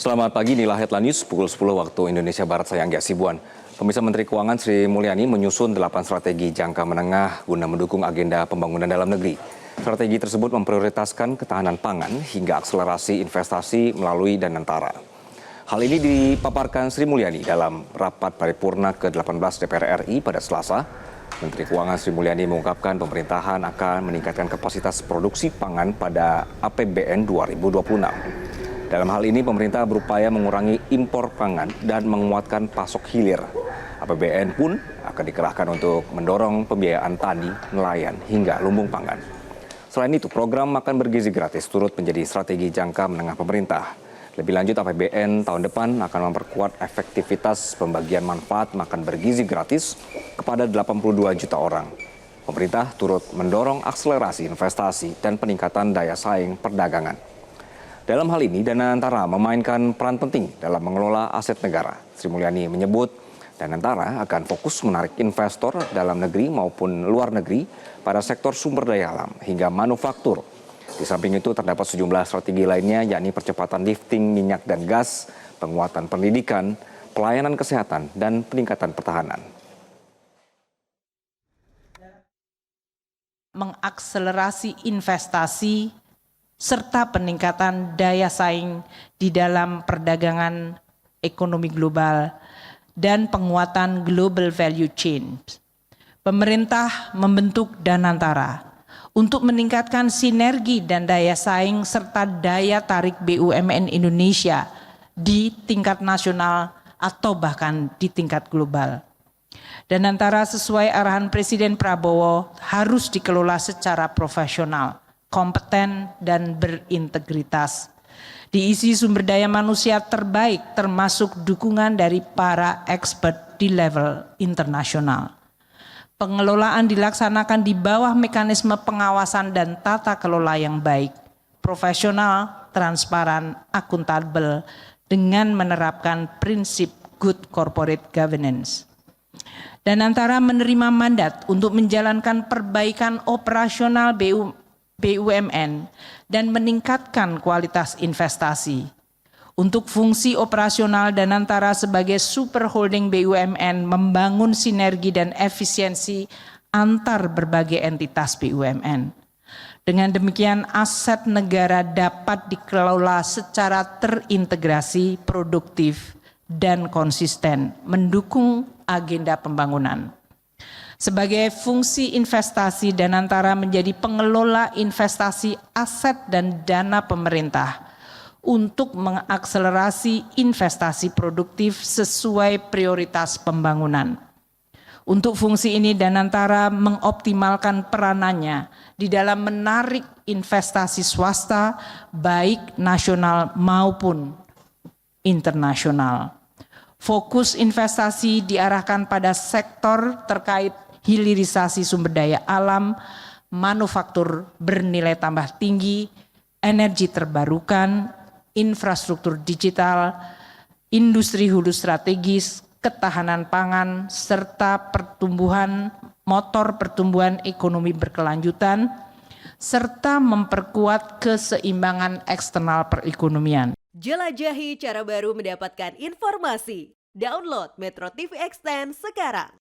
Selamat pagi, inilah headline news pukul 10 waktu Indonesia Barat, saya Anggi Asibuan. Pemirsa, Menteri Keuangan Sri Mulyani menyusun 8 strategi jangka menengah guna mendukung agenda pembangunan dalam negeri. Strategi tersebut memprioritaskan ketahanan pangan hingga akselerasi investasi melalui Danantara. Hal ini dipaparkan Sri Mulyani dalam rapat paripurna ke-18 DPR RI pada Selasa. Menteri Keuangan Sri Mulyani mengungkapkan pemerintahan akan meningkatkan kapasitas produksi pangan pada APBN 2026. Dalam hal ini, pemerintah berupaya mengurangi impor pangan dan menguatkan pasok hilir. APBN pun akan dikerahkan untuk mendorong pembiayaan tani, nelayan, hingga lumbung pangan. Selain itu, program makan bergizi gratis turut menjadi strategi jangka menengah pemerintah. Lebih lanjut, APBN tahun depan akan memperkuat efektivitas pembagian manfaat makan bergizi gratis kepada 82 juta orang. Pemerintah turut mendorong akselerasi investasi dan peningkatan daya saing perdagangan. Dalam hal ini, Danantara memainkan peran penting dalam mengelola aset negara. Sri Mulyani menyebut Danantara akan fokus menarik investor dalam negeri maupun luar negeri pada sektor sumber daya alam hingga manufaktur. Di samping itu terdapat sejumlah strategi lainnya, yakni percepatan lifting minyak dan gas, penguatan pendidikan, pelayanan kesehatan, dan peningkatan pertahanan. Mengakselerasi investasi serta peningkatan daya saing di dalam perdagangan ekonomi global dan penguatan global value chain. Pemerintah membentuk Danantara untuk meningkatkan sinergi dan daya saing serta daya tarik BUMN Indonesia di tingkat nasional atau bahkan di tingkat global. Danantara sesuai arahan Presiden Prabowo harus dikelola secara profesional, kompeten, dan berintegritas. Diisi sumber daya manusia terbaik termasuk dukungan dari para expert di level internasional. Pengelolaan dilaksanakan di bawah mekanisme pengawasan dan tata kelola yang baik, profesional, transparan, akuntabel, dengan menerapkan prinsip good corporate governance. Danantara menerima mandat untuk menjalankan perbaikan operasional BUMN dan meningkatkan kualitas investasi. Untuk fungsi operasional Danantara sebagai super holding BUMN membangun sinergi dan efisiensi antar berbagai entitas BUMN. Dengan demikian aset negara dapat dikelola secara terintegrasi, produktif, dan konsisten mendukung agenda pembangunan. Sebagai fungsi investasi, Danantara menjadi pengelola investasi aset dan dana pemerintah untuk mengakselerasi investasi produktif sesuai prioritas pembangunan. Untuk fungsi ini, Danantara mengoptimalkan peranannya di dalam menarik investasi swasta baik nasional maupun internasional. Fokus investasi diarahkan pada sektor terkait hilirisasi sumber daya alam, manufaktur bernilai tambah tinggi, energi terbarukan, infrastruktur digital, industri hulu strategis, ketahanan pangan, serta motor pertumbuhan ekonomi berkelanjutan, serta memperkuat keseimbangan eksternal perekonomian. Jelajahi cara baru mendapatkan informasi. Download Metro TV Extend sekarang.